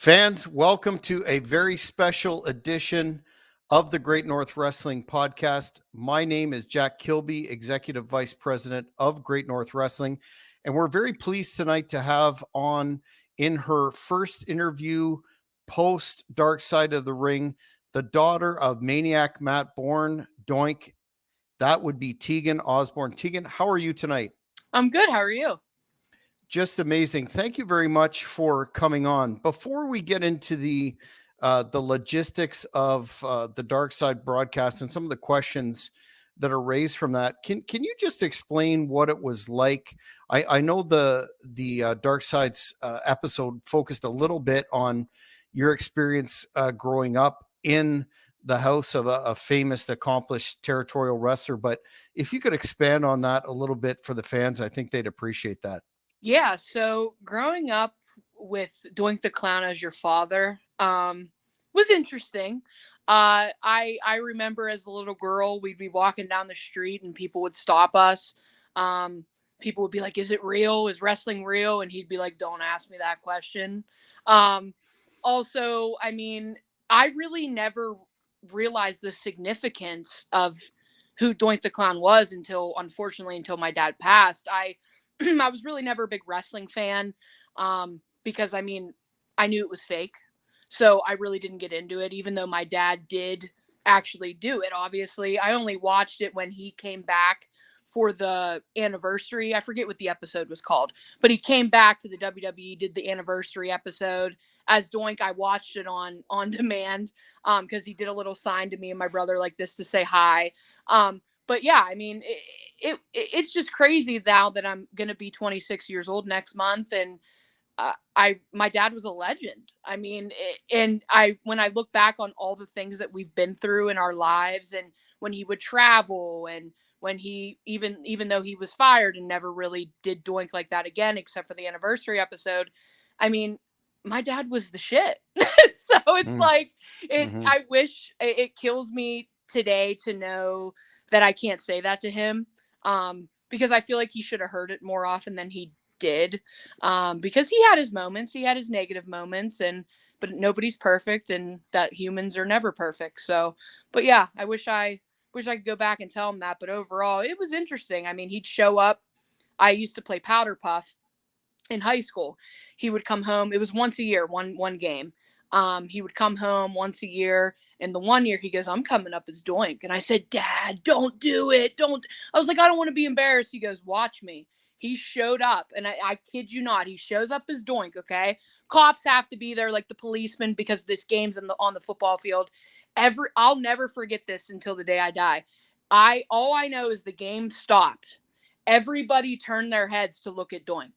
Fans, welcome to a very special edition of the Great North Wrestling Podcast. My name is Jack Kilby, Executive Vice President of Great North Wrestling, and we're very pleased tonight to have on in her first interview post Dark Side of the Ring, the daughter of Maniac Matt Bourne, Doink. That would be Teagan Osborne. Teagan, how are you tonight? I'm good. How are you? Just amazing. Thank you very much for coming on. Before we get into the logistics of the Dark Side broadcast and some of the questions that are raised from that, can you just explain what it was like? I know the Dark Side's episode focused a little bit on your experience growing up in the house of a famous, accomplished territorial wrestler, but if you could expand on that a little bit for the fans, I think they'd appreciate that. Yeah, so growing up with Doink the Clown as your father was interesting. I remember as a little girl, we'd be walking down the street and people would stop us. People would be like, "Is it real? Is wrestling real?" And he'd be like, "Don't ask me that question." Also, I mean, I really never realized the significance of who Doink the Clown was unfortunately, until my dad passed. I was really never a big wrestling fan because, I mean, I knew it was fake. So I really didn't get into it, even though my dad did actually do it, obviously. I only watched it when he came back for the anniversary. I forget what the episode was called, but he came back to the WWE, did the anniversary episode. As Doink, I watched it on demand because he did a little sign to me and my brother like this to say hi. But yeah, I mean, it's just crazy now that I'm going to be 26 years old next month. And my dad was a legend. I mean, when I look back on all the things that we've been through in our lives, and when he would travel, and when he, even though he was fired and never really did Doink like that again, except for the anniversary episode, I mean, my dad was the shit. So it's like, I wish it kills me today to know that I can't say that to him, because I feel like he should have heard it more often than he did, because he had his moments, he had his negative moments, but nobody's perfect, and that humans are never perfect. So, but yeah, I wish I could go back and tell him that. But overall, it was interesting. I mean, he'd show up. I used to play powder puff in high school. He would come home. It was once a year, one game. He would come home once a year. And the one year he goes, "I'm coming up as Doink." And I said, "Dad, don't do it. Don't." I was like, "I don't want to be embarrassed." He goes, "Watch me." He showed up, and I kid you not, he shows up as Doink, okay? Cops have to be there, like the policemen, because this game's on the football field. I'll never forget this until the day I die. All I know is the game stopped. Everybody turned their heads to look at Doink.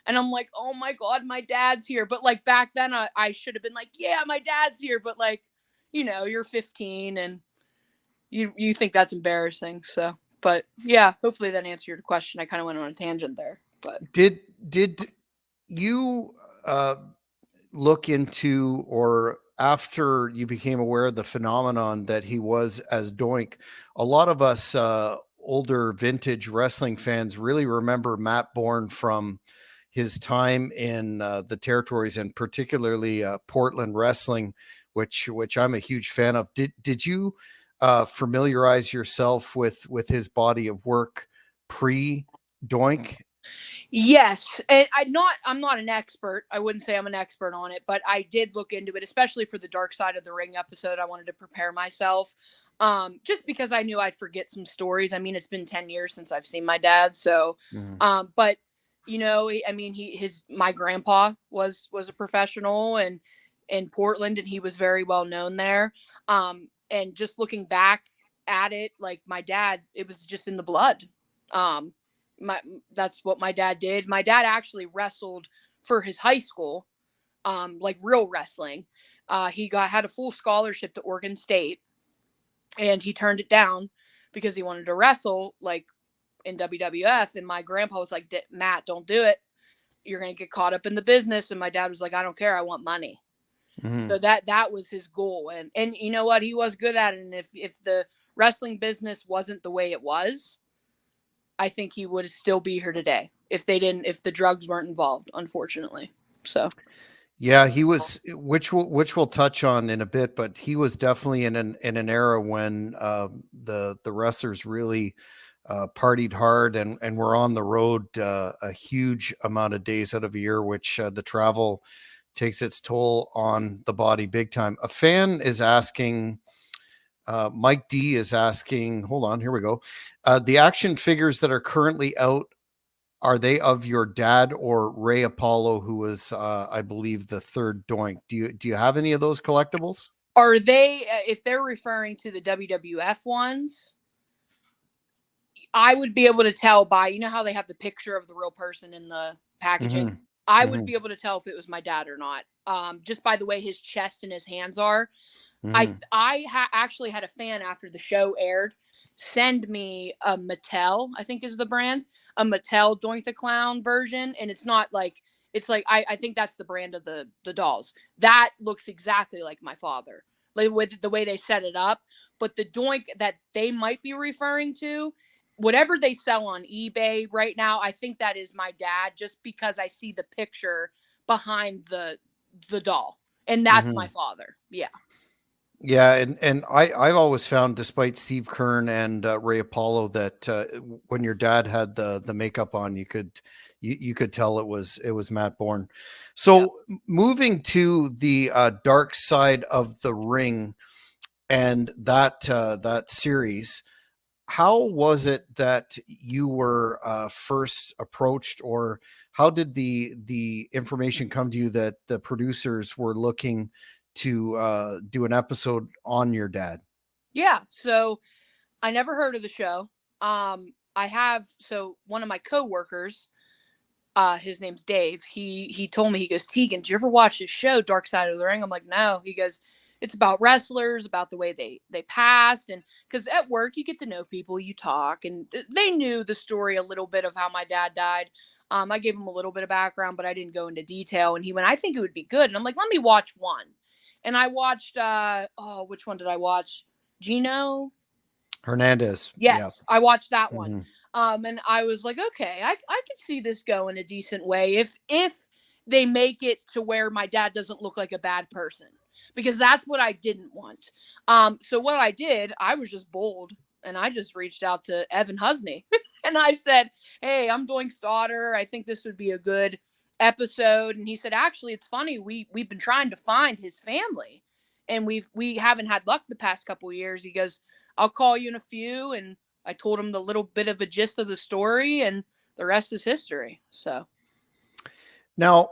And I'm like, "Oh my God, my dad's here." But like back then I should have been like, "Yeah, my dad's here." But like, you're 15 and you think that's embarrassing. So, but yeah, hopefully that answered your question. I kind of went on a tangent there, but Did you look into, or after you became aware of the phenomenon that he was as Doink, a lot of us older vintage wrestling fans really remember Matt Bourne from his time in the territories, and particularly Portland wrestling, which I'm a huge fan of. Did you familiarize yourself with his body of work pre Doink? yes. And I'm not an expert. I wouldn't say I'm an expert on it, but I did look into it, especially for the Dark Side of the Ring episode. I wanted to prepare myself. Just because I knew I'd forget some stories. I mean, it's been 10 years since I've seen my dad. So, but I mean, my grandpa was a professional and in Portland, and he was very well known there. And just looking back at it, like my dad, it was just in the blood. Um, that's what my dad did. My dad actually wrestled for his high school, like real wrestling. He had a full scholarship to Oregon State, and he turned it down because he wanted to wrestle like in WWF. And my grandpa was like, "Matt, don't do it. You're going to get caught up in the business." And my dad was like, "I don't care. I want money." So that was his goal. And you know what? He was good at it. And if the wrestling business wasn't the way it was, I think he would still be here today if the drugs weren't involved, unfortunately. So Yeah, he was, which we'll touch on in a bit, but he was definitely in an era when the wrestlers really partied hard and were on the road a huge amount of days out of a year, which the travel takes its toll on the body big time. A fan is asking, Mike D is asking, hold on, here we go. The action figures that are currently out, are they of your dad or Ray Apollo, who was, I believe, the third Doink? Do you have any of those collectibles? Are they, if they're referring to the WWF ones, I would be able to tell by, you know how they have the picture of the real person in the packaging? Hmm. I would Hmm. be able to tell if it was my dad or not, just by the way his chest and his hands are. Hmm. Actually had a fan after the show aired send me a Mattel, I think is the brand, a Mattel Doink the Clown version, and it's not like, it's like, I think that's the brand of the dolls. That looks exactly like my father, like with the way they set it up. But the Doink that they might be referring to, whatever they sell on eBay right now, I think that is my dad, just because I see the picture behind the doll, and that's my Hmm. father. Yeah. Yeah, and I've always found, despite Steve Kern and Ray Apollo, that when your dad had the makeup on, you could tell it was Matt Bourne. Yeah. So moving to the dark side of the ring and that series, how was it that you were first approached, or how did the information come to you that the producers were looking to do an episode on your dad? Yeah. So I never heard of the show. I have, so one of my coworkers, his name's Dave. He told me, he goes, Teagan, did you ever watch this show, Dark Side of the Ring? I'm like, no. He goes, it's about wrestlers, about the way they passed, and because at work you get to know people, you talk, and they knew the story a little bit of how my dad died. I gave him a little bit of background, but I didn't go into detail. And he went, I think it would be good. And I'm like, let me watch one. And I watched, which one did I watch? Gino. Hernandez. Yeah. Yes, I watched that one. Hmm. And I was like, okay, I can see this going a decent way if they make it to where my dad doesn't look like a bad person, because that's what I didn't want. So what I did, I was just bold, and I just reached out to Evan Husney and I said, hey, I'm Doink's daughter. I think this would be a good episode. And he said, actually, it's funny. We've been trying to find his family, and we haven't had luck the past couple of years. He goes, I'll call you in a few. And I told him the little bit of a gist of the story, and the rest is history. So, Now,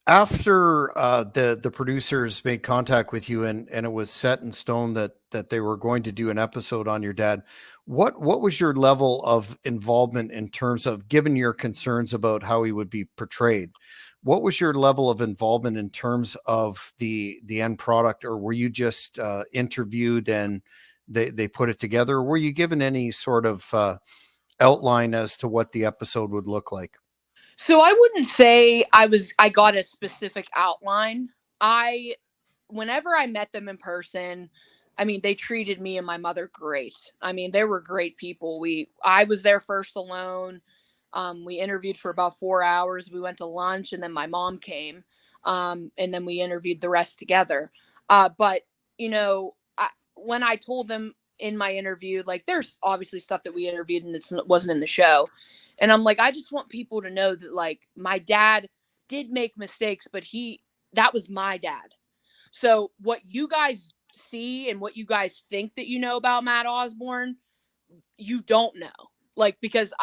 after the producers made contact with you, and it was set in stone that they were going to do an episode on your dad, what was your level of involvement in terms of, given your concerns about how he would be portrayed? What was your level of involvement in terms of the end product, or were you just interviewed and they put it together? Or were you given any sort of outline as to what the episode would look like? so I wouldn't say I got a specific outline. I Whenever I met them in person, I mean, they treated me and my mother great. I mean, they were great people. I was there first alone. We interviewed for about 4 hours. We went to lunch, and then my mom came, and then we interviewed the rest together. But you know, when I told them in my interview, like, there's obviously stuff that we interviewed and it wasn't in the show, and I'm like, I just want people to know that, like, my dad did make mistakes, but that was my dad. So what you guys see and what you guys think that you know about Matt Osborne, you don't know. Like, because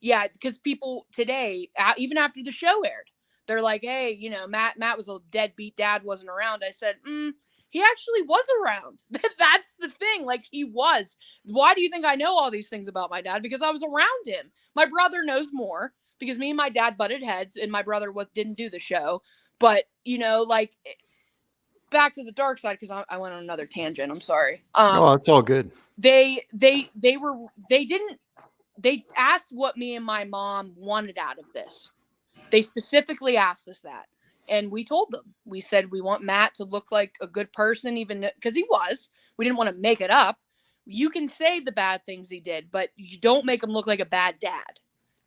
yeah, because people today, even after the show aired, they're like, hey, Matt was a deadbeat dad, wasn't around. I said, he actually was around. That's the thing. Like, he was. Why do you think I know all these things about my dad? Because I was around him. My brother knows more, because me and my dad butted heads, and my brother didn't do the show. But like, back to the dark side, because I went on another tangent. I'm sorry. No, it's all good. They asked what me and my mom wanted out of this. They specifically asked us that, and we told them. We said we want Matt to look like a good person, even because he was. We didn't want to make it up. You can say the bad things he did, but you don't make him look like a bad dad.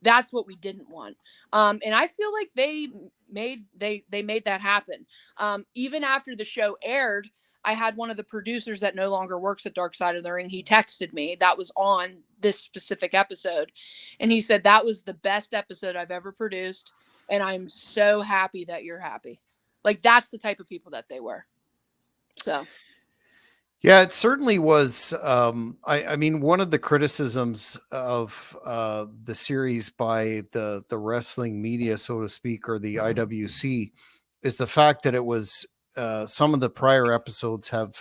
That's what we didn't want. And I feel like made that happen. Even after the show aired, I had one of the producers that no longer works at Dark Side of the Ring. He texted me that was on this specific episode, and he said that was the best episode I've ever produced, and I'm so happy that you're happy. Like, that's the type of people that they were. So Yeah, it certainly was. I mean, one of the criticisms of the series by the wrestling media, so to speak, or the IWC, is the fact that it was some of the prior episodes have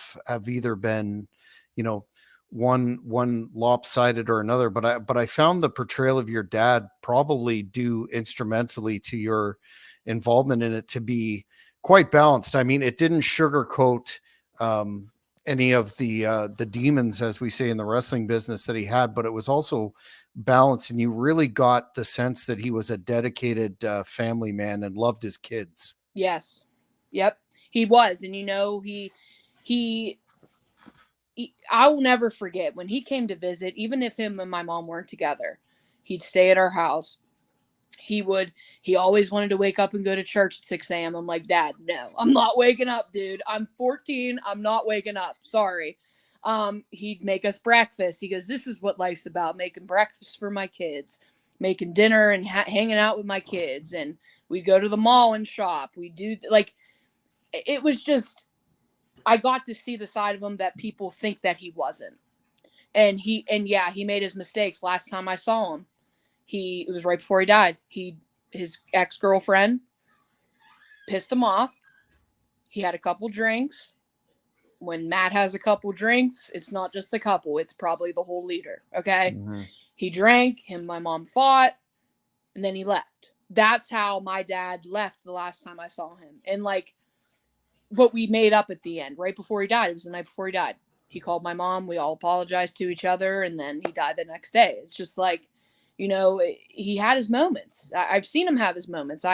either been, you know, one lopsided or another. But I found the portrayal of your dad probably due instrumentally to your involvement in it to be quite balanced. I mean, it didn't sugarcoat. Any of the demons, as we say in the wrestling business, that he had, but it was also balanced, and you really got the sense that he was a dedicated family man and loved his kids. yes, yep, he was, and he I will never forget when he came to visit. Even if him and my mom weren't together, he'd stay at our house. He always wanted to wake up and go to church at 6 a.m. I'm like, Dad, no, I'm not waking up, dude. I'm 14. I'm not waking up. Sorry. He'd make us breakfast. He goes, this is what life's about, making breakfast for my kids, making dinner and hanging out with my kids. And we'd go to the mall and shop. We do, like, it was just, I got to see the side of him that people think that he wasn't. And he made his mistakes. Last time I saw him, it was right before he died. His ex-girlfriend pissed him off. He had a couple drinks. When Matt has a couple drinks, it's not just a couple, it's probably the whole liter. Okay. Mm-hmm. He drank, him and my mom fought, and then he left. That's how my dad left the last time I saw him. And like, what we made up at the end, right before he died. It was the night before he died. He called my mom. We all apologized to each other, and then he died the next day. It's just like, he had his moments. I've seen him have his moments.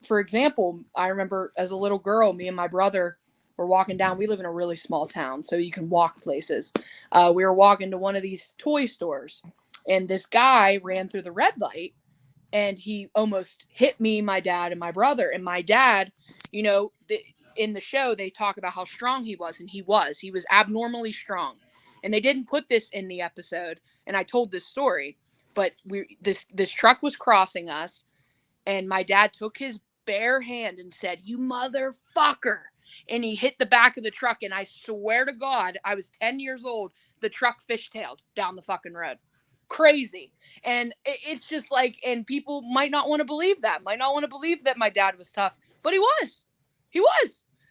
For example, I remember as a little girl, me and my brother were walking down. We live in a really small town, so you can walk places. We were walking to one of these toy stores, and this guy ran through the red light, and he almost hit me, my dad, and my brother. And my dad, in the show, they talk about how strong he was, and he was abnormally strong. And they didn't put this in the episode, and I told this story. But this truck was crossing us, and my dad took his bare hand and said, "You motherfucker." And he hit the back of the truck, and I swear to God, I was 10 years old, the truck fishtailed down the fucking road. Crazy. And it's just like, and people might not want to believe that, my dad was tough, but he was.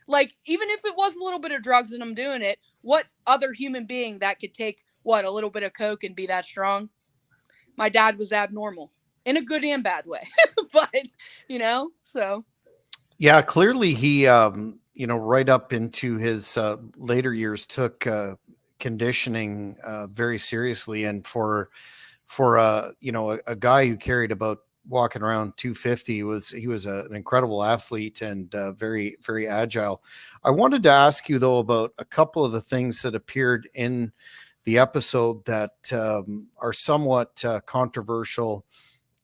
Like, even if it was a little bit of drugs and I'm doing it, what other human being that could take, a little bit of coke and be that strong? My dad was abnormal in a good and bad way, but so. Yeah, clearly he, right up into his later years took conditioning very seriously. And for a guy who carried about walking around 250, he was an incredible athlete and very, very agile. I wanted to ask you though about a couple of the things that appeared in the episode that are somewhat controversial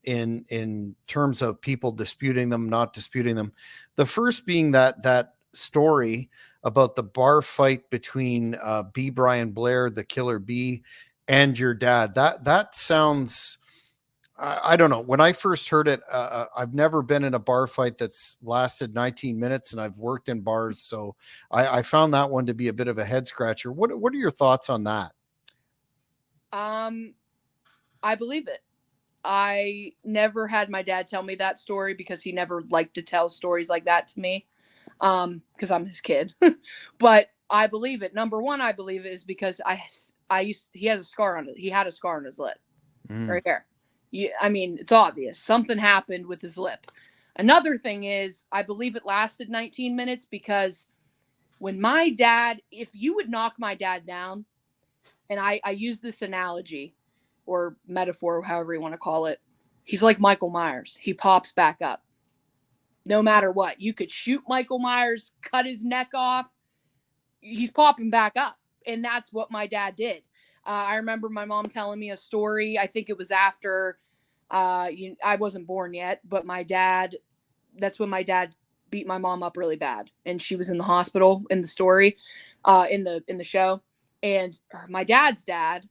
in terms of people disputing them, not disputing them. The first being that story about the bar fight between B. Brian Blair, the Killer B, and your dad. That sounds, I don't know. When I first heard it, I've never been in a bar fight that's lasted 19 minutes, and I've worked in bars, so I found that one to be a bit of a head scratcher. What are your thoughts on that? I believe it. I never had my dad tell me that story because he never liked to tell stories like that to me, because I'm his kid. But I believe it. Number one, I believe it is because he has a scar on it. He had a scar on his lip right here. It's obvious. Something happened with his lip. Another thing is, I believe it lasted 19 minutes because when my dad, if you would knock my dad down, and I use this analogy or metaphor, however you want to call it, he's like Michael Myers. He pops back up. No matter what. You could shoot Michael Myers, cut his neck off. He's popping back up. And that's what my dad did. I remember my mom telling me a story. I think it was after I wasn't born yet, but my dad that's when my dad beat my mom up really bad, and she was in the hospital in the story, in the show. And my dad's dad,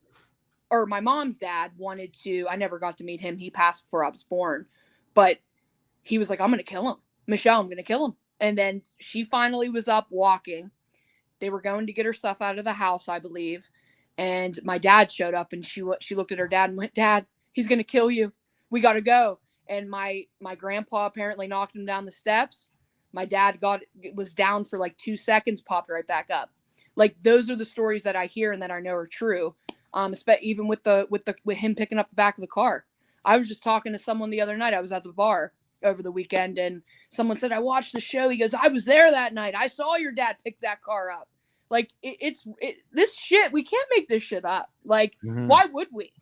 or my mom's dad, wanted to. I never got to meet him. He passed before I was born, but he was like, "I'm gonna kill him, Michelle. I'm gonna kill him." And then she finally was up walking. They were going to get her stuff out of the house, I believe, and my dad showed up, and she looked at her dad and went, "Dad, he's gonna kill you. We gotta go." And my grandpa apparently knocked him down the steps. My dad was down for like 2 seconds, popped right back up. Like, those are the stories that I hear and that I know are true. Even with him picking up the back of the car. I was just talking to someone the other night. I was at the bar over the weekend, and someone said, "I watched the show." He goes, "I was there that night. I saw your dad pick that car up." Like, this shit, we can't make this shit up. Like, why would we?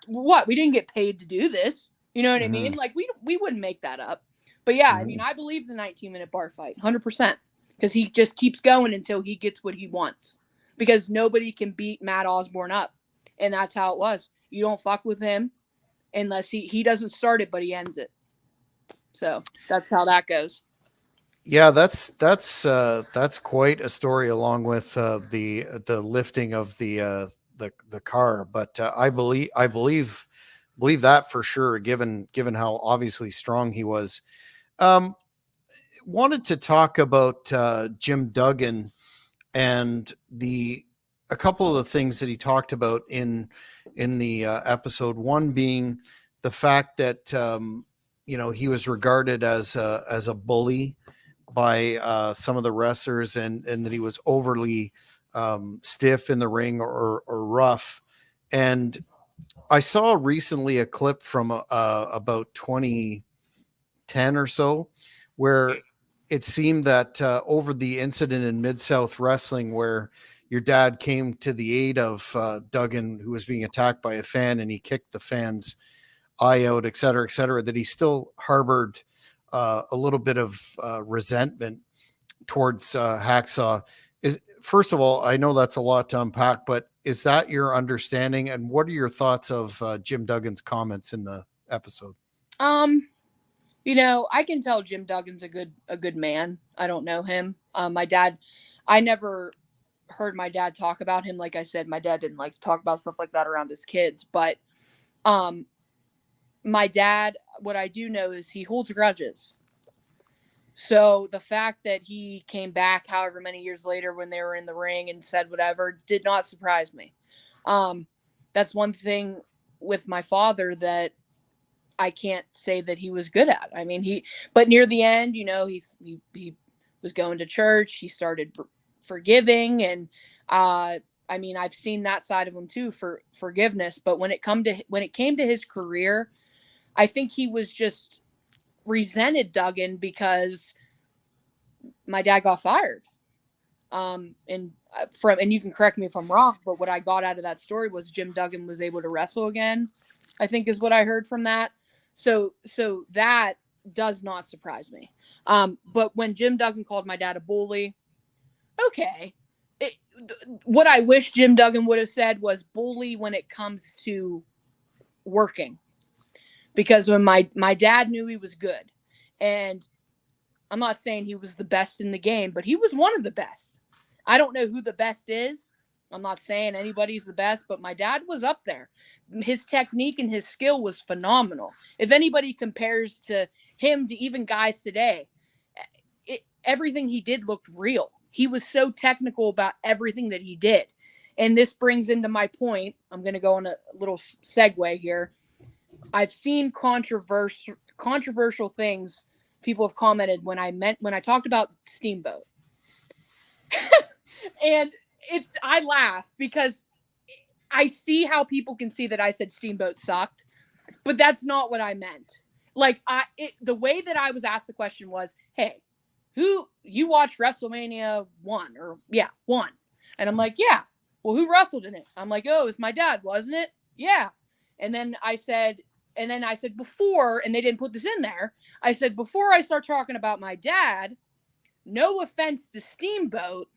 What? We didn't get paid to do this. You know what I mean? Like, we wouldn't make that up. But yeah, I mean, I believe the 19-minute bar fight, 100%, because he just keeps going until he gets what he wants. Because nobody can beat Matt Osborne up, and that's how it was. You don't fuck with him unless he doesn't start it, but he ends it. So that's how that goes. Yeah, that's quite a story, along with the lifting of the car. But I believe that for sure, given how obviously strong he was. Um, Wanted to talk about Jim Duggan and a couple of the things that he talked about in the episode. One being the fact that he was regarded as a bully by some of the wrestlers, and that he was overly stiff in the ring, or rough. And I saw recently a clip from about 2010 or so, where it seemed that over the incident in Mid-South Wrestling, where your dad came to the aid of Duggan, who was being attacked by a fan, and he kicked the fan's eye out, et cetera, that he still harbored a little bit of resentment towards Hacksaw. First of all, I know that's a lot to unpack, but is that your understanding? And what are your thoughts of Jim Duggan's comments in the episode? I can tell Jim Duggan's a good man. I don't know him. My dad, I never heard my dad talk about him. Like I said, my dad didn't like to talk about stuff like that around his kids. But my dad, what I do know is he holds grudges. So the fact that he came back however many years later when they were in the ring and said whatever did not surprise me. That's one thing with my father that I can't say that he was good at. I mean, but near the end, he was going to church. He started forgiving. And, I mean, I've seen that side of him too, for forgiveness. But when it came to his career, I think he was just resented Duggan because my dad got fired. And you can correct me if I'm wrong, but what I got out of that story was Jim Duggan was able to wrestle again, I think is what I heard from that. So that does not surprise me. But when Jim Duggan called my dad a bully, okay. What I wish Jim Duggan would have said was bully when it comes to working. Because when my dad knew he was good, and I'm not saying he was the best in the game, but he was one of the best. I don't know who the best is. I'm not saying anybody's the best, but my dad was up there. His technique and his skill was phenomenal. If anybody compares to him to even guys today, everything he did looked real. He was so technical about everything that he did. And this brings into my point. I'm going to go on a little segue here. I've seen controversial things people have commented when I talked about Steamboat. And I laugh because I see how people can see that I said Steamboat sucked, but that's not what I meant. Like, the way that I was asked the question was, "Hey, who you watched WrestleMania 1 or 1?" And I'm like, "Yeah." "Well, who wrestled in it?" I'm like, "Oh, it's my dad, wasn't it?" "Yeah." And then I said before, and they didn't put this in there. I said, before I start talking about my dad, no offense to Steamboat,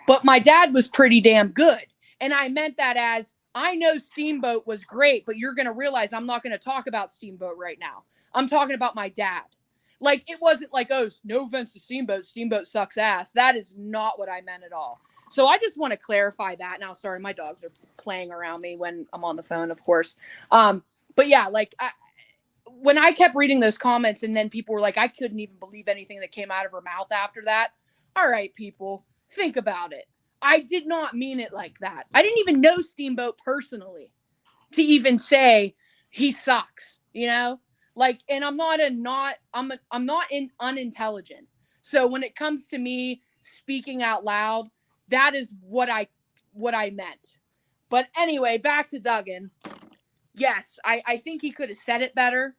but my dad was pretty damn good. And I meant that as, I know Steamboat was great, but you're going to realize I'm not going to talk about Steamboat right now. I'm talking about my dad. Like, it wasn't like, oh, no offense to Steamboat. Steamboat sucks ass. That is not what I meant at all. So I just want to clarify that. Now, sorry, my dogs are playing around me when I'm on the phone, of course. But yeah, like, when I kept reading those comments and then people were like, I couldn't even believe anything that came out of her mouth after that. All right, people, think about it. I did not mean it like that. I didn't even know Steamboat personally to even say he sucks, you know? Like, and I'm not unintelligent. So when it comes to me speaking out loud, that is what I meant. But anyway, back to Duggan. Yes, I think he could have said it better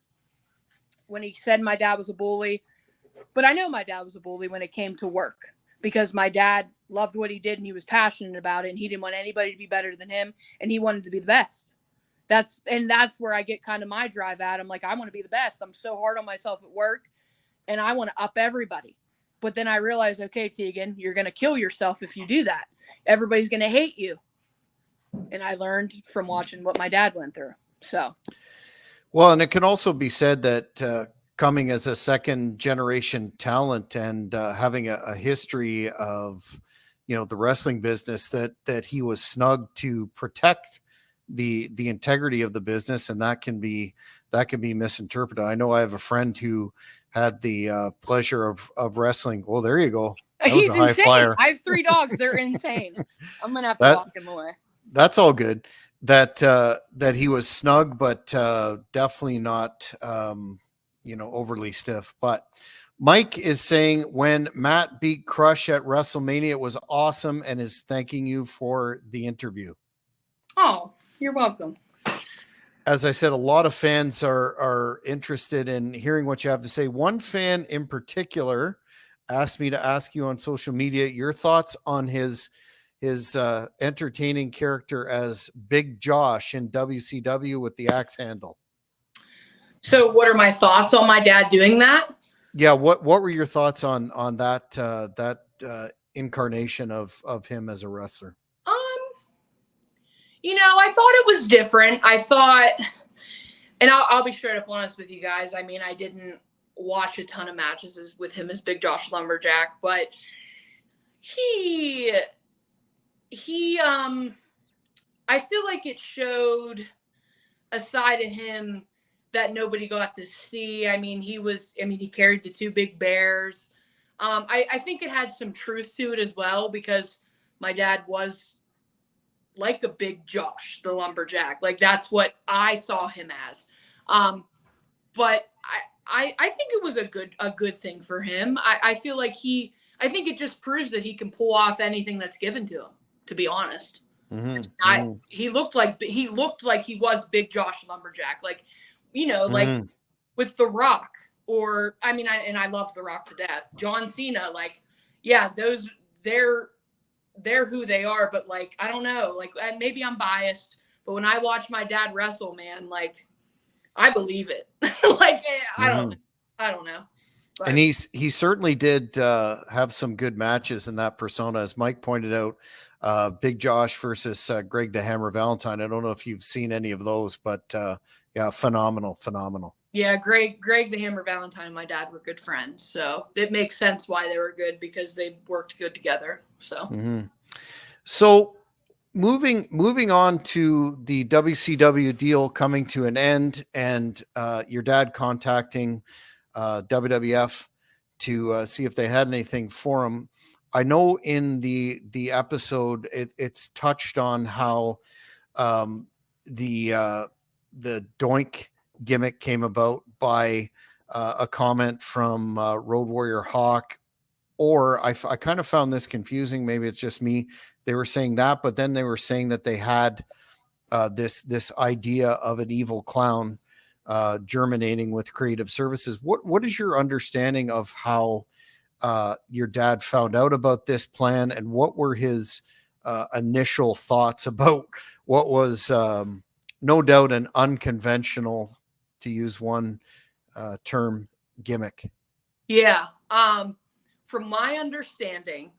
when he said my dad was a bully. But I know my dad was a bully when it came to work, because my dad loved what he did and he was passionate about it, and he didn't want anybody to be better than him, and he wanted to be the best. That's where I get kind of my drive at. I'm like, I want to be the best. I'm so hard on myself at work, and I want to up everybody. But then I realized, okay, Teagan, you're going to kill yourself if you do that. Everybody's going to hate you. And I learned from watching what my dad went through. So, well, and it can also be said that coming as a second generation talent and having a history of, the wrestling business, that he was snug to protect the integrity of the business, and that can be misinterpreted. I know I have a friend who had the pleasure of wrestling. Well, there you go. That he's was a high insane. flyer. I have 3 dogs. They're insane. I'm going to have to lock him away. That's all good. That he was snug, but definitely not, overly stiff. But Mike is saying when Matt beat Crush at WrestleMania, it was awesome, and is thanking you for the interview. Oh, you're welcome. As I said, a lot of fans are interested in hearing what you have to say. One fan in particular asked me to ask you on social media your thoughts on his entertaining character as Big Josh in WCW with the axe handle. So what are my thoughts on my dad doing that? Yeah. What were your thoughts on that incarnation of him as a wrestler? I thought it was different. I thought, and I'll be straight up honest with you guys. I mean, I didn't watch a ton of matches with him as Big Josh Lumberjack, but he I feel like it showed a side of him that nobody got to see. I mean, he carried the 2 big bears. I think it had some truth to it as well, because my dad was like a Big Josh, the lumberjack. Like, that's what I saw him as. But I think it was a good thing for him. I feel like I think it just proves that he can pull off anything that's given to him, to be honest. Mm-hmm. He looked like he was Big Josh Lumberjack. Like, like with The Rock, or, I love The Rock to death. John Cena, like, yeah, they're who they are, but, like, I don't know, like, maybe I'm biased, but when I watch my dad wrestle, man, like, I believe it. Like, I don't know. But. And he certainly did have some good matches in that persona, as Mike pointed out. Big Josh versus Greg the Hammer Valentine. I don't know if you've seen any of those, but yeah, phenomenal. Yeah, Greg the Hammer Valentine and my dad were good friends, so it makes sense why they were good, because they worked good together. So, So moving on to the WCW deal coming to an end, and your dad contacting WWF to see if they had anything for him. I know in the episode it's touched on how the Doink gimmick came about by a comment from Road Warrior Hawk, or I kind of found this confusing. Maybe it's just me. They were saying that, but then they were saying that they had this idea of an evil clown germinating with creative services. What is your understanding of how your dad found out about this plan, and what were his initial thoughts about what was no doubt an unconventional, to use one term, gimmick? Yeah. From my understanding,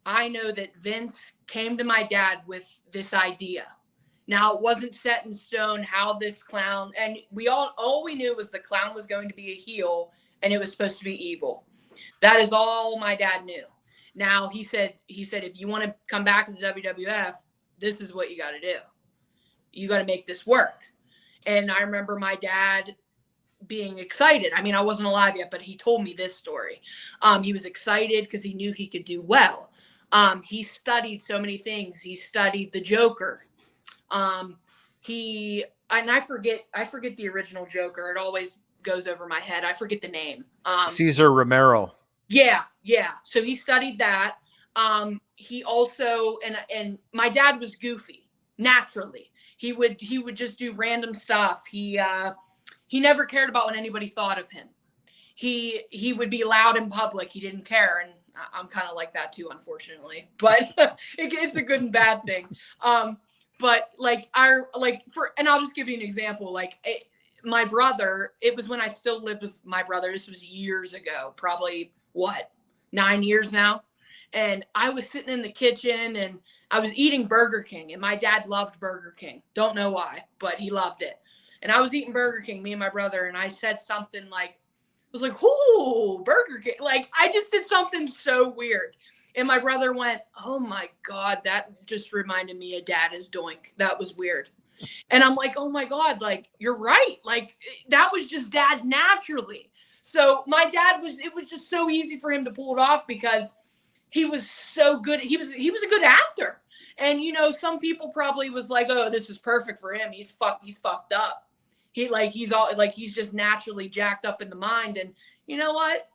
I know that Vince came to my dad with this idea. Now, it wasn't set in stone how this clown, and all we knew was the clown was going to be a heel and it was supposed to be evil. That is all my dad knew. Now he said, if you want to come back to the WWF, this is what you got to do. You got to make this work. And I remember my dad being excited. I mean, I wasn't alive yet, but he told me this story. He was excited because he knew he could do well. He studied so many things. He studied the Joker. And I forget the original Joker. It always goes over my head. I forget the name. Cesar Romero. Yeah. So he studied that. He also, and my dad was goofy naturally. He would just do random stuff. He never cared about what anybody thought of him. He would be loud in public. He didn't care. And I'm kind of like that too, unfortunately, but it's a good and bad thing. But and I'll just give you an example. My brother, it was when I still lived with my brother. This was years ago, probably 9 years now. And I was sitting in the kitchen and I was eating Burger King, and my dad loved Burger King. Don't know why, but he loved it. And I was eating Burger King, me and my brother, and I said something like, ooh, Burger King. I just did something so weird. And my brother went, oh my God, that just reminded me of Dad is Doink. That was weird. And I'm like, oh my God, you're right. That was just Dad naturally. So my dad it was just so easy for him to pull it off because he was so good. He was a good actor. And, some people probably was like, oh, this is perfect for him. He's fucked up. He's just naturally jacked up in the mind. And you know what?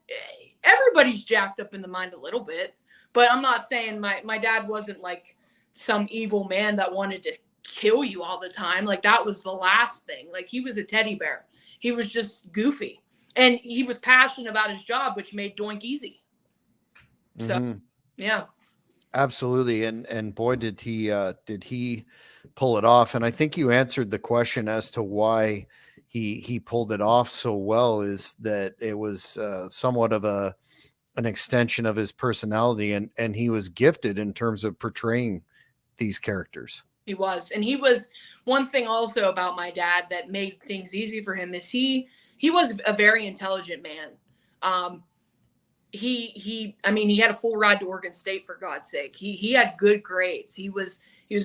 Everybody's jacked up in the mind a little bit. But I'm not saying my dad wasn't like some evil man that wanted to kill you all the time. That was the last thing. He was a teddy bear. He was just goofy. And he was passionate about his job, which made Doink easy. So, yeah. Absolutely. And boy, did he pull it off. And I think you answered the question as to why he pulled it off so well, is that it was somewhat of an extension of his personality, and he was gifted in terms of portraying these characters. He was. And he was one thing also about my dad that made things easy for him is he was a very intelligent man. He had a full ride to Oregon State, for God's sake. He had good grades. He was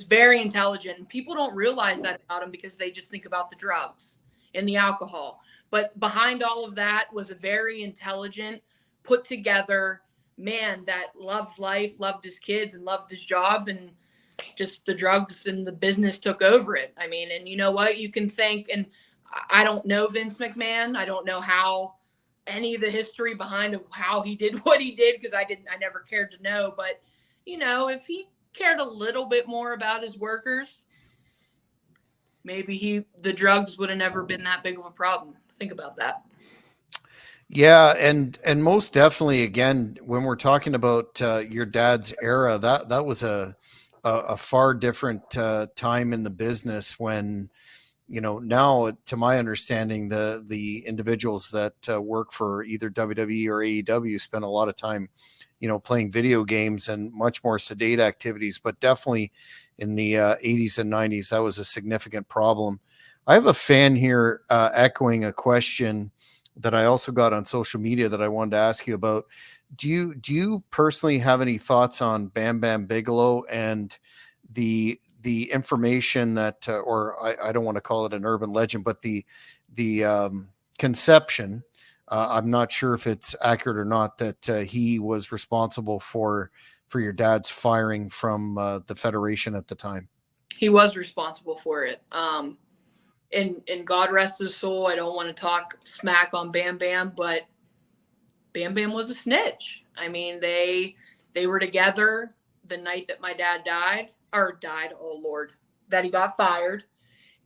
very intelligent. People don't realize that about him because they just think about the drugs and the alcohol. But behind all of that was a very intelligent, put together man that loved life, loved his kids, and loved his job, and just the drugs and the business took over it. And you know what? You can think, and I don't know Vince McMahon. I don't know how any of the history behind of how he did what he did, because I never cared to know. But if he cared a little bit more about his workers, maybe the drugs would have never been that big of a problem. Think about that. Yeah, and most definitely, again, when we're talking about your dad's era, that was a far different time in the business when. Now, to my understanding, the individuals that work for either WWE or AEW spend a lot of time, playing video games and much more sedate activities. But definitely in the 80s and 90s, that was a significant problem. I have a fan here echoing a question that I also got on social media that I wanted to ask you about. Do you personally have any thoughts on Bam Bam Bigelow and the information that, or I don't want to call it an urban legend, but the conception, I'm not sure if it's accurate or not, that he was responsible for your dad's firing from the Federation at the time? He was responsible for it. And God rest his soul. I don't want to talk smack on Bam Bam, but Bam Bam was a snitch. They were together the night that my dad died, oh Lord, that he got fired,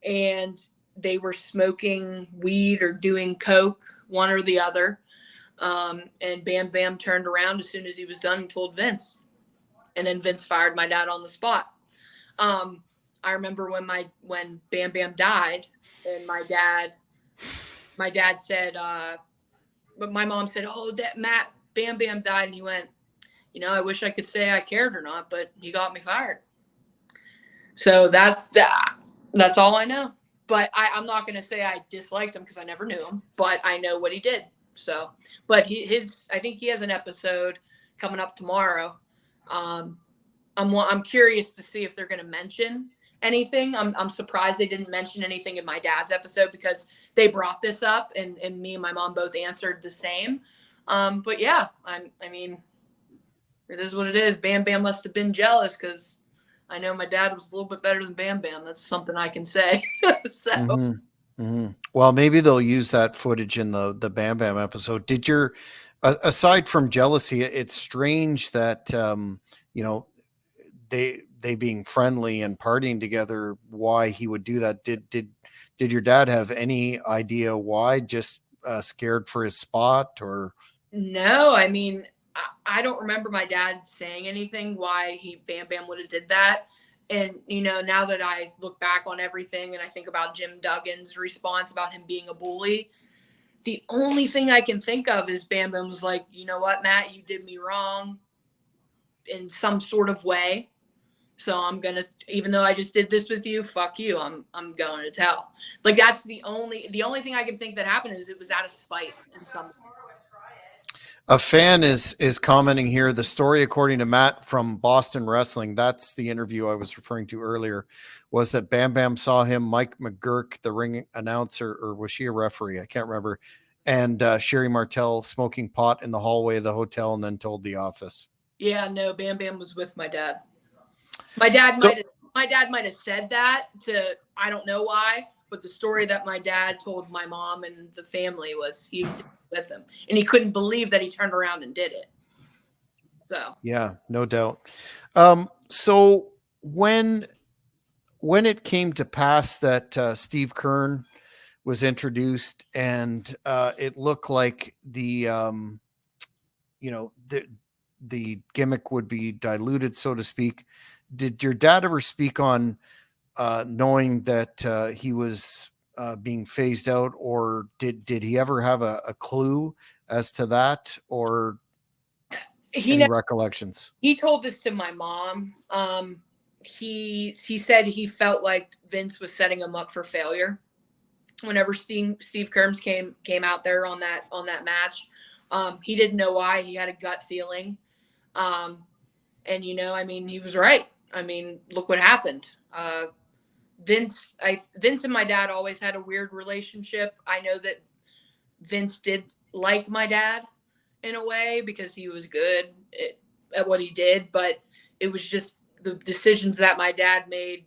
and they were smoking weed or doing coke, one or the other. And Bam Bam turned around as soon as he was done and told Vince, and then Vince fired my dad on the spot. I remember when Bam Bam died, and my dad said, but my mom said, oh, Matt, Bam Bam died, and he went, I wish I could say I cared or not, but he got me fired. So that's all I know. But I'm not going to say I disliked him because I never knew him, but I know what he did. So, but I think he has an episode coming up tomorrow. I'm curious to see if they're going to mention anything. I'm surprised they didn't mention anything in my dad's episode, because they brought this up and me and my mom both answered the same. But yeah, I mean, it is what it is. Bam Bam must have been jealous, because I know my dad was a little bit better than Bam Bam. That's something I can say. So. Mm-hmm. Mm-hmm. Well, maybe they'll use that footage in the Bam Bam episode. Did your aside from jealousy, it's strange that you know, they being friendly and partying together, why he would do that. Did your dad have any idea why? Just scared for his spot, or No, I mean, I don't remember my dad saying anything why Bam Bam would have did that. And, now that I look back on everything and I think about Jim Duggan's response about him being a bully, the only thing I can think of is Bam Bam was like, you know what, Matt, you did me wrong in some sort of way. So I'm going to, even though I just did this with you, fuck you. I'm going to tell. Like, that's the only thing I can think that happened is it was out of spite in some way. a fan is commenting here. The story, according to Matt from Boston Wrestling, that's the interview I was referring to earlier, was that Bam Bam saw him, Mike McGurk, the ring announcer, or was she a referee? I can't remember. And Sherry Martel smoking pot in the hallway of the hotel, and then told the office. Yeah, no, Bam Bam was with my dad. My dad might have said that to, I don't know why, but the story that my dad told my mom and the family was he was with him, and he couldn't believe that he turned around and did it. So yeah, no doubt. So when it came to pass that Steve Kern was introduced, and it looked like the gimmick would be diluted, so to speak, did your dad ever speak on knowing that he was being phased out, or did he ever have a clue as to that, or any recollections? He told this to my mom. He said he felt like Vince was setting him up for failure whenever Steve Kearns came out there on that match. He didn't know why. He had a gut feeling. And I mean, he was right. I mean, look what happened. Vince and my dad always had a weird relationship. I know that Vince did like my dad in a way because he was good at what he did, but it was just the decisions that my dad made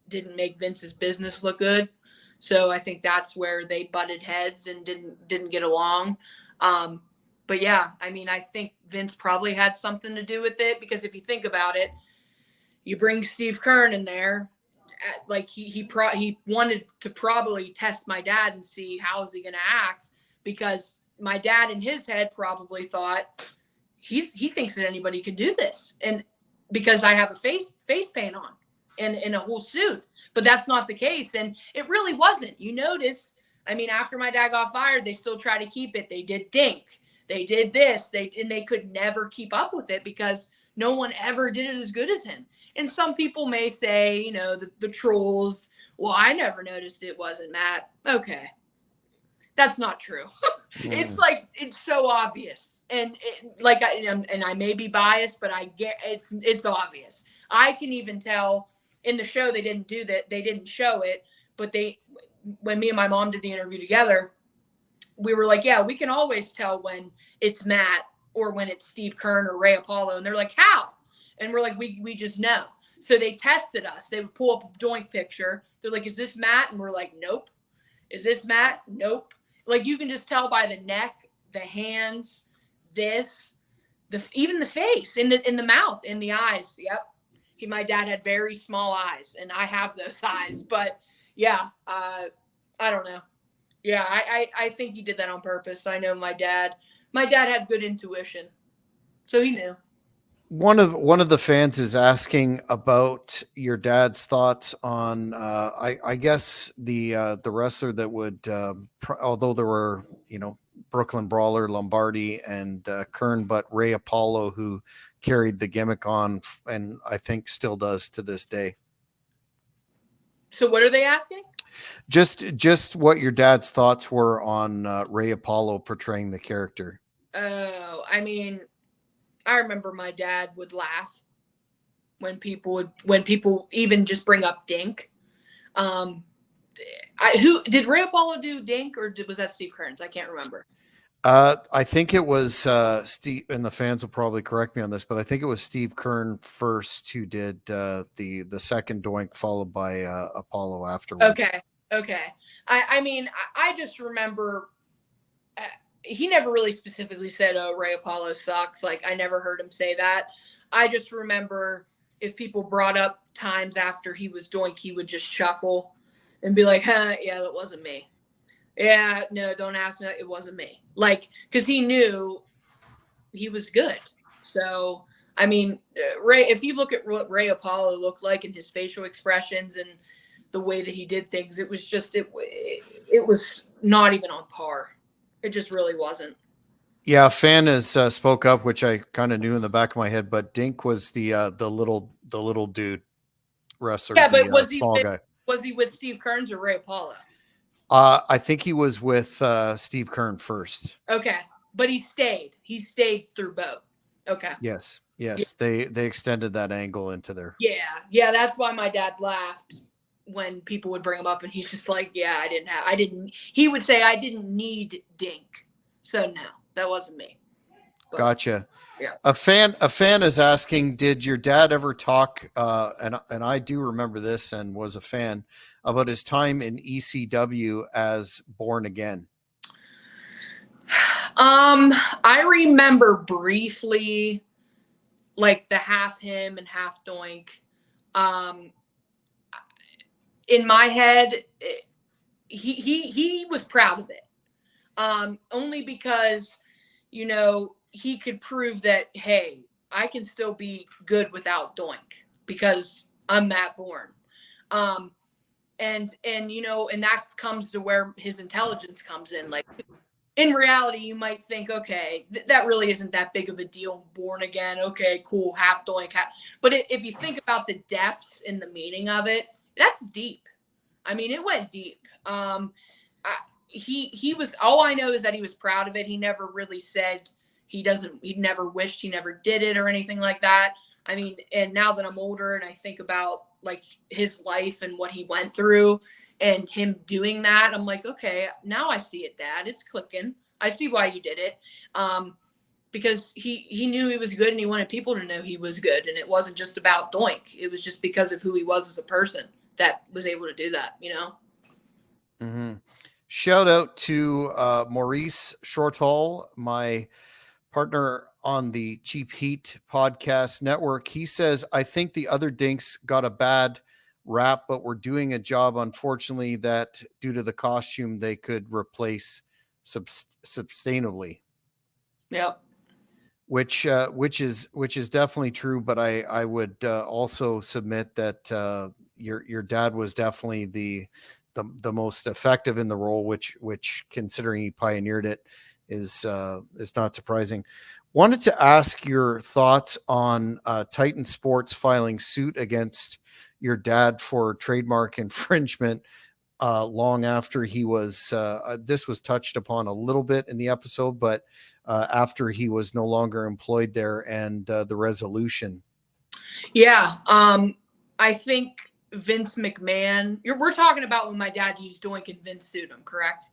didn't make Vince's business look good. So I think that's where they butted heads and didn't get along. But yeah, I mean, I think Vince probably had something to do with it, because if you think about it, you bring Steve Kern in there, like he wanted to probably test my dad and see how is he going to act, because my dad in his head probably thought he thinks that anybody can do this, and because I have a face paint on and a whole suit, but that's not the case, and it really wasn't. You notice, I mean, after my dad got fired, they still try to keep it. They did Dink, they did this, and they could never keep up with it because no one ever did it as good as him. And some people may say, the trolls, well, I never noticed it wasn't Matt. Okay. That's not true. It's like, it's so obvious. And I may be biased, but I get it's obvious. I can even tell in the show, they didn't do that. They didn't show it, but when me and my mom did the interview together, we were like, yeah, we can always tell when it's Matt or when it's Steve Kern or Ray Apollo. And they're like, how? And we're like, we just know. So they tested us. They would pull up a Doink picture. They're like, is this Matt? And we're like, nope. Is this Matt? Nope. Like, you can just tell by the neck, the hands, even the face, in the mouth, in the eyes. Yep. My dad had very small eyes, and I have those eyes. But yeah, I don't know. Yeah, I think he did that on purpose. I know my dad had good intuition, so he knew. One of the fans is asking about your dad's thoughts on, I guess the wrestler that would, although there were, Brooklyn Brawler, Lombardi, and Kern, but Ray Apollo, who carried the gimmick on, and I think still does to this day. So what are they asking? Just what your dad's thoughts were on Ray Apollo portraying the character. Oh, I mean, I remember my dad would laugh when people even just bring up Dink. Um, who did Ray Apollo do Dink, or was that Steve Kearns? I can't remember. I think it was Steve, and the fans will probably correct me on this, but I think it was Steve Kern first who did the second doink, followed by Apollo afterwards. Okay. I mean, I just remember he never really specifically said, "Oh, Ray Apollo sucks." Like, I never heard him say that. I just remember if people brought up times after he was doink, he would just chuckle and be like, "Huh, yeah, that wasn't me. Yeah, no, don't ask me. It wasn't me." Like, because he knew he was good. So, I mean, Ray, if you look at what Ray Apollo looked like and his facial expressions and the way that he did things, it was just, it was not even on par. It just really wasn't. Yeah, a fan has spoke up, which I kind of knew in the back of my head, but Dink was the little dude wrestler, Yeah, the but small guy. was he with Steve Kearns or Ray Apollo? I think he was with Steve Kern first. Okay, but he stayed. He stayed through both. Okay. Yes, Yeah. they extended that angle into there. Yeah. That's why my dad laughed when people would bring him up, and he's just like, "Yeah, I didn't." He would say, "I didn't need Dink," so no, that wasn't me. But, Gotcha. yeah. A fan is asking, did your dad ever talk? And I do remember this and was a fan about his time in ECW as Born Again. I remember briefly, like the half him and half doink. In my head, he was proud of it. Only because, he could prove that, hey, I can still be good without doink because I'm Matt Bourne. And that comes to where his intelligence comes in. Like, in reality, you might think, okay, that really isn't that big of a deal. Born again, okay, cool, half doink, but if you think about the depths and the meaning of it, that's deep. I mean, it went deep. He was, all I know is that he was proud of it. He never really said he never wished he never did it or anything like that. I mean, and now that I'm older and I think about like his life and what he went through and him doing that, I'm like, okay, now I see it, Dad. It's clicking. I see why you did it. Because he knew he was good and he wanted people to know he was good. And it wasn't just about doink. It was just because of who he was as a person that was able to do that, Mm-hmm. Shout out to Maurice Shortall, my partner on the Cheap Heat podcast network. He says, I think the other dinks got a bad rap, but we're doing a job, unfortunately, that due to the costume, they could replace sustainably. Yep. Which is definitely true. But I would also submit that your dad was definitely the most effective in the role, which considering he pioneered it is not surprising. Wanted to ask your thoughts on Titan Sports filing suit against your dad for trademark infringement long after he was this was touched upon a little bit in the episode, but after he was no longer employed there and the resolution. Yeah. I think Vince McMahon, we're talking about when my dad used doink and Vince sued him, correct?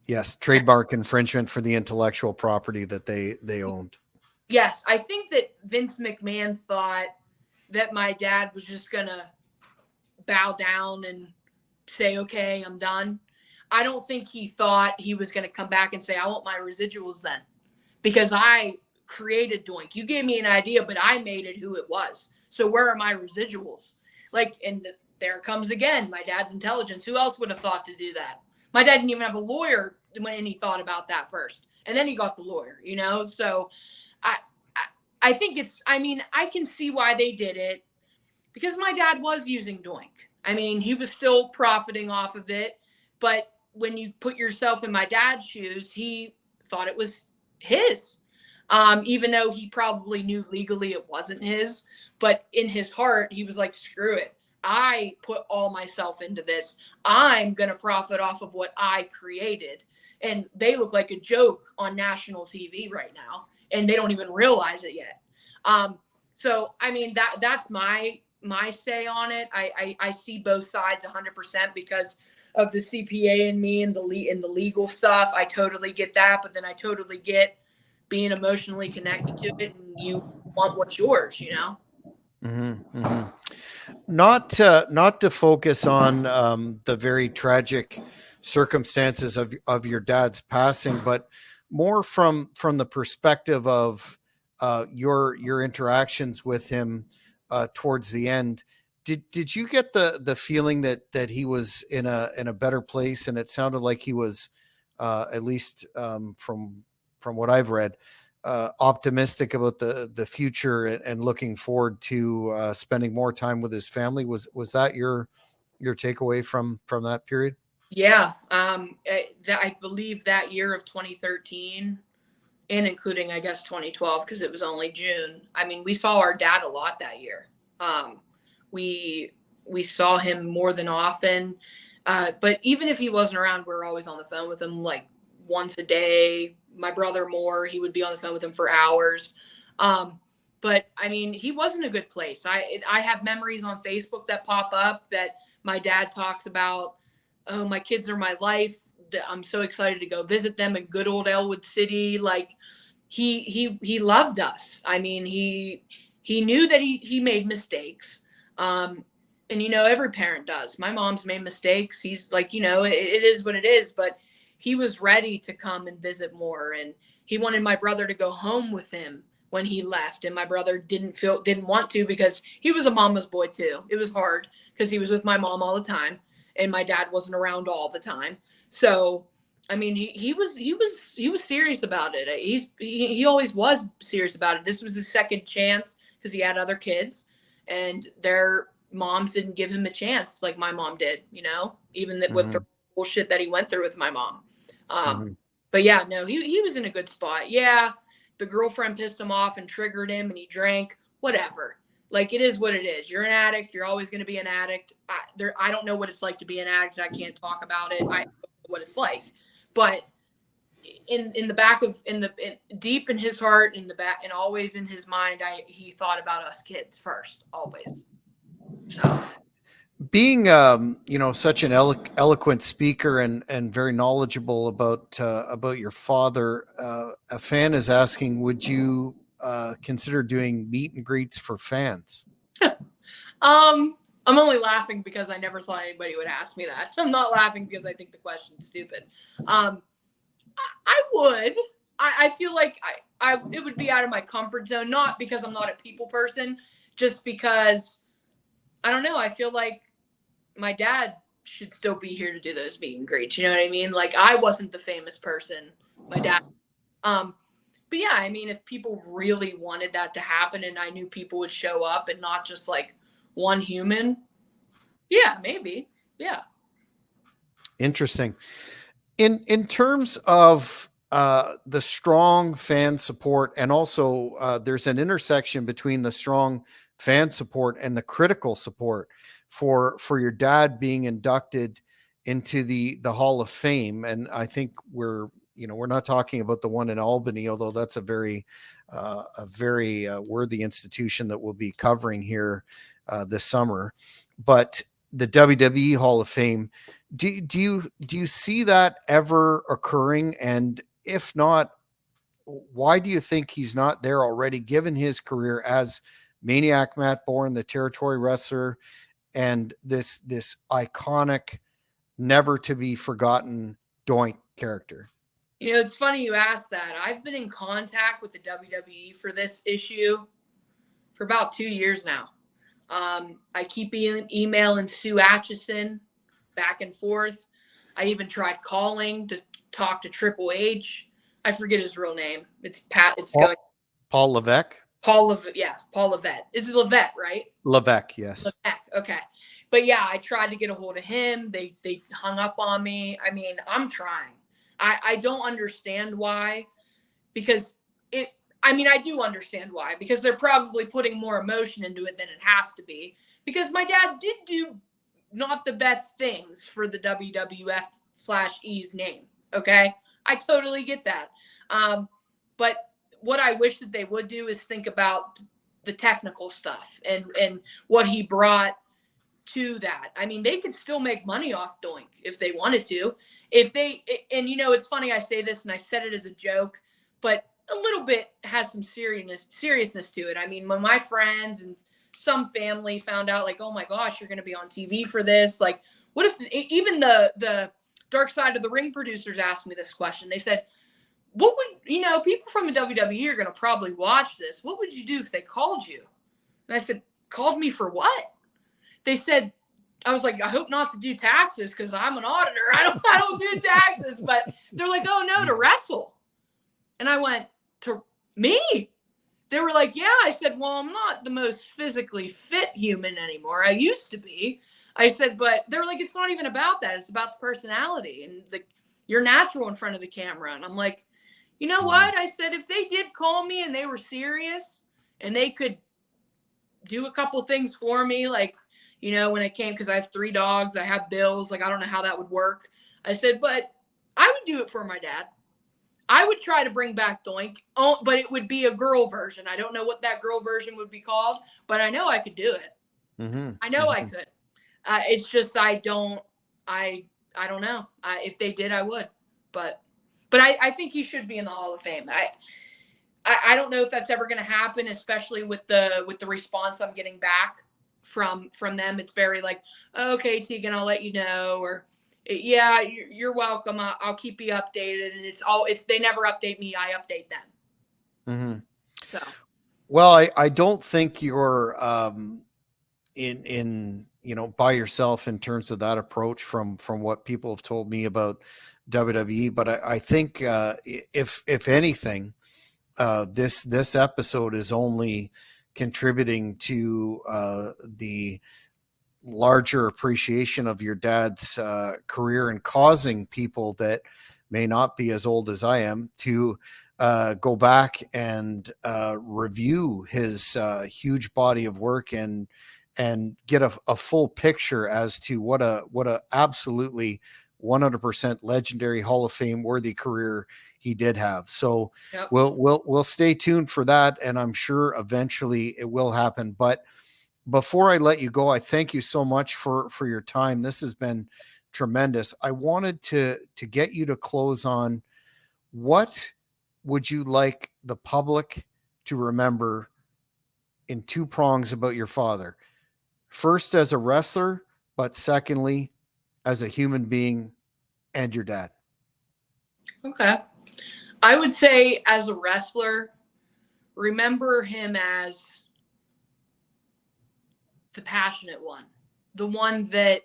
Yes. Trademark infringement for the intellectual property that they owned. Yes. I think that Vince McMahon thought that my dad was just going to bow down and say, okay, I'm done. I don't think he thought he was going to come back and say, I want my residuals then, because I created doink. You gave me an idea, but I made it who it was. So where are my residuals? Like, and there it comes again, my dad's intelligence. Who else would have thought to do that? My dad didn't even have a lawyer when he thought about that first. And then he got the lawyer, So I think I can see why they did it, because my dad was using doink. I mean, he was still profiting off of it. But when you put yourself in my dad's shoes, he thought it was his, even though he probably knew legally it wasn't his. But in his heart, he was like, screw it. I put all myself into this. I'm going to profit off of what I created. And they look like a joke on national TV right now, and they don't even realize it yet. So, I mean, that's my say on it. I see both sides 100% because of the CPA in me and the legal stuff. I totally get that, but then I totally get being emotionally connected to it, and you want what's yours, you know? Not to focus on the very tragic circumstances of your dad's passing, but more from the perspective of your interactions with him towards the end. Did you get the feeling that he was in a better place? And it sounded like he was, at least from what I've read, optimistic about the future and looking forward to spending more time with his family. Was that your takeaway from that period? Yeah. I believe that year of 2013, and including, I guess, 2012, because it was only June. I mean, we saw our dad a lot that year. We saw him more than often. But even if he wasn't around, we were always on the phone with him, like once a day. My brother more, he would be on the phone with him for hours. But I mean, he was in a good place. I have memories on Facebook that pop up that my dad talks about. Oh, my kids are my life. I'm so excited to go visit them in good old Elwood City. Like he loved us. I mean, he knew that he made mistakes. And you know, every parent does. My mom's made mistakes. He's like, you know, it is what it is, but he was ready to come and visit more. And he wanted my brother to go home with him when he left. And my brother didn't want to, because he was a mama's boy too. It was hard because he was with my mom all the time and my dad wasn't around all the time. So, I mean, he was serious about it. He always was serious about it. This was his second chance because he had other kids, and their moms didn't give him a chance like my mom did, you know, even with the bullshit that he went through with my mom. But yeah, no, he was in a good spot. Yeah, the girlfriend pissed him off and triggered him, and he drank. Whatever. Like, it is what it is. You're an addict. You're always going to be an addict. I don't know what it's like to be an addict. I can't talk about it. I don't know what it's like. But in the back of deep in his heart, in the back, and always in his mind, he thought about us kids first, always. So. Being such an eloquent speaker and very knowledgeable about your father, a fan is asking, would you consider doing meet and greets for fans? I'm only laughing because I never thought anybody would ask me that. I'm not laughing because I think the question's stupid. I would. I feel like it would be out of my comfort zone, not because I'm not a people person, just because I don't know. I feel like my dad should still be here to do those meet and greets. You know what I mean? Like, I wasn't the famous person. My dad. But yeah, I mean, if people really wanted that to happen and I knew people would show up and not just like one human, yeah, maybe. Yeah. Interesting. In terms of the strong fan support, and also there's an intersection between the strong fan support and the critical support for your dad being inducted into the Hall of Fame. And I think we're not talking about the one in Albany, although that's a very worthy institution that we'll be covering here this summer. But the WWE Hall of Fame, do you see that ever occurring? And if not, why do you think he's not there already, given his career as Maniac Matt Bourne, the territory wrestler, and this iconic, never to be forgotten Doink character? You know, it's funny you asked that. I've been in contact with the WWE for this issue for about 2 years now. I keep emailing Sue Atchison back and forth. I even tried calling to talk to Triple H. I forget his real name. It's Pat. It's Paul Levesque. Yes, Paul Levesque. Is it Levesque, right? Levesque, yes. Levesque, okay. But yeah, I tried to get a hold of him. They hung up on me. I mean, I'm trying. I don't understand why, because I do understand why, because they're probably putting more emotion into it than it has to be, because my dad did do not the best things for the WWF/E's name. Okay. I totally get that. But what I wish that they would do is think about the technical stuff and what he brought to that. I mean, they could still make money off Doink if they wanted to. If they, and you know, it's funny I say this and I said it as a joke, but a little bit has some seriousness to it. I mean, when my friends and some family found out, like, oh my gosh, you're going to be on TV for this. Like, what if even the Dark Side of the Ring producers asked me this question? They said, what would, you know, people from the WWE are going to probably watch this. What would you do if they called you? And I said, called me for what? They said, I was like, I hope not to do taxes because I'm an auditor. I don't do taxes. But they're like, oh no, to wrestle. And I went, to me? They were like, yeah. I said, well, I'm not the most physically fit human anymore. I used to be. I said, but they're like, it's not even about that. It's about the personality and you're natural in front of the camera. And I'm like, you know what? I said, if they did call me and they were serious and they could do a couple things for me, like, you know, when it came, because I have 3 dogs, I have bills, like, I don't know how that would work. I said, but I would do it for my dad. I would try to bring back Doink, but it would be a girl version. I don't know what that girl version would be called, but I know I could do it. I know I could. It's just I don't know. If they did, I would. But I think he should be in the Hall of Fame. I don't know if that's ever going to happen, especially with the response I'm getting back from them. It's very like, okay, Teagan, I'll let you know, or yeah, you're welcome. I'll keep you updated. And if they never update me, I update them. So, well, I don't think you're in you know, by yourself in terms of that approach from what people have told me about WWE. But I think if anything, this episode is only contributing to the larger appreciation of your dad's career and causing people that may not be as old as I am to go back and review his huge body of work and get a full picture as to what a absolutely 100% legendary Hall of Fame worthy career he did have. So yep. we'll stay tuned for that, and I'm sure eventually it will happen. But before I let you go, I thank you so much for your time. This has been tremendous. I wanted to get you to close on, what would you like the public to remember in 2 prongs about your father? First, as a wrestler, but secondly, as a human being and your dad. Okay. I would say, as a wrestler, remember him as the passionate one, the one that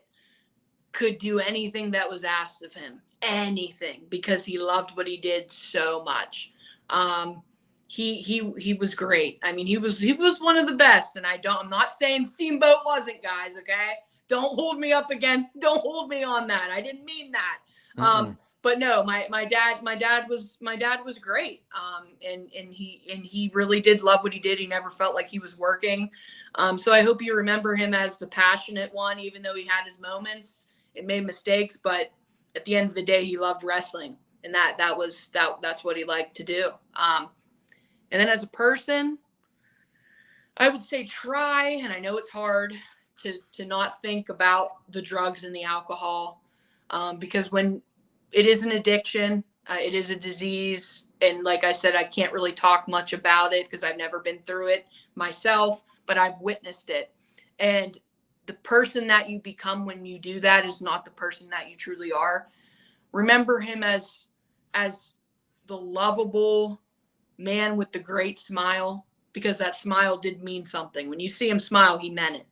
could do anything that was asked of him, anything, because he loved what he did so much. He was great. I mean, he was one of the best, and I'm not saying Steamboat wasn't, guys. Okay, don't hold me on that. I didn't mean that. But no, my dad was great. And he really did love what he did. He never felt like he was working. So I hope you remember him as the passionate one, even though he had his moments and made mistakes. But at the end of the day, he loved wrestling, and that's what he liked to do. And then as a person, I would say try, and I know it's hard to not think about the drugs and the alcohol, because when it is an addiction, it is a disease. And like I said, I can't really talk much about it because I've never been through it myself, but I've witnessed it. And the person that you become when you do that is not the person that you truly are. Remember him as the lovable man with the great smile, because that smile did mean something. When you see him smile, he meant it.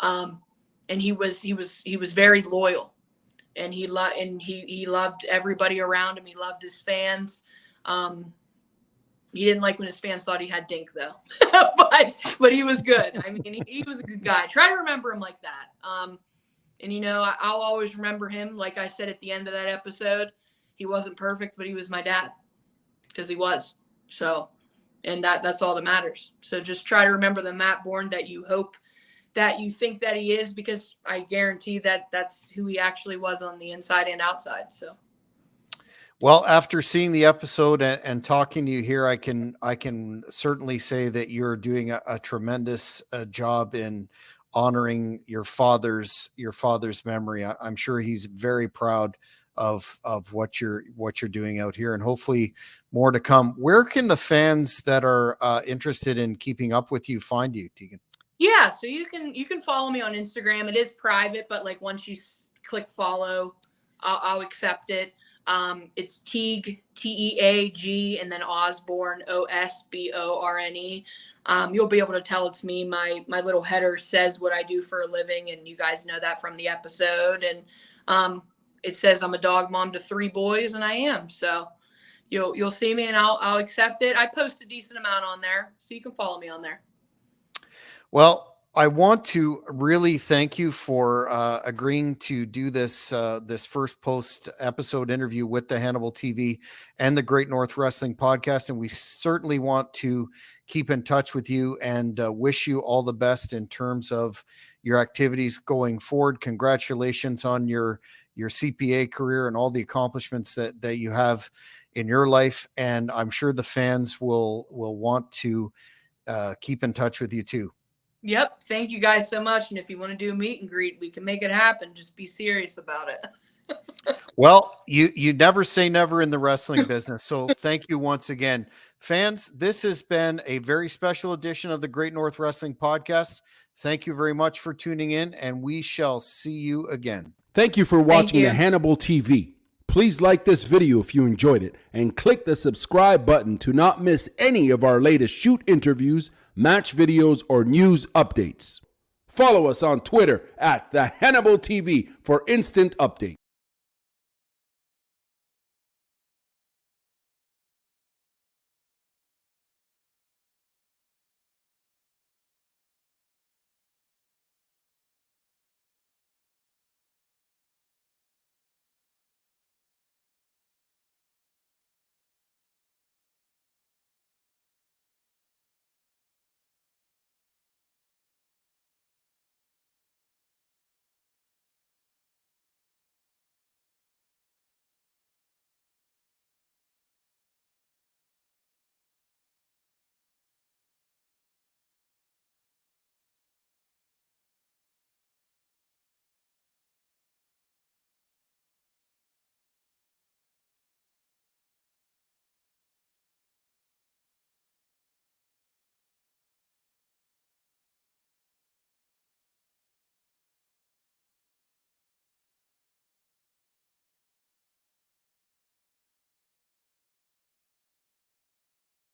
And he was very loyal. And he loved everybody around him. He loved his fans. He didn't like when his fans thought he had dink, though. but he was good. I mean, he was a good guy. Try to remember him like that. And you know, I'll always remember him. Like I said at the end of that episode, he wasn't perfect, but he was my dad, because he was. So, and that's all that matters. So just try to remember the Matt Bourne that you hope that you think that he is, because I guarantee that that's who he actually was on the inside and outside. So. Well, after seeing the episode and talking to you here, I can certainly say that you're doing a tremendous job in honoring your father's memory. I'm sure he's very proud of what you're doing out here, and hopefully more to come. Where can the fans that are interested in keeping up with you find you, Teagan? Yeah, so you can follow me on Instagram. It is private, but like once you click follow, I'll accept it. It's Teague, Teag, and then Osborne, Osborne. You'll be able to tell it's me. My little header says what I do for a living, and you guys know that from the episode. And it says I'm a dog mom to 3 boys, and I am. So you'll see me, and I'll accept it. I post a decent amount on there, so you can follow me on there. Well, I want to really thank you for agreeing to do this first post episode interview with the Hannibal TV and the Great North Wrestling Podcast, and we certainly want to keep in touch with you and wish you all the best in terms of your activities going forward. Congratulations on your CPA career and all the accomplishments that you have in your life, and I'm sure the fans will want to keep in touch with you too. Yep. Thank you guys so much. And if you want to do a meet and greet, we can make it happen. Just be serious about it. Well, you never say never in the wrestling business. So thank you once again. Fans, this has been a very special edition of the Great North Wrestling Podcast. Thank you very much for tuning in, and we shall see you again. Thank you for watching the Hannibal TV. Please like this video if you enjoyed it, and click the subscribe button to not miss any of our latest shoot interviews, match videos, or news updates. Follow us on Twitter at the Hannibal TV for instant updates.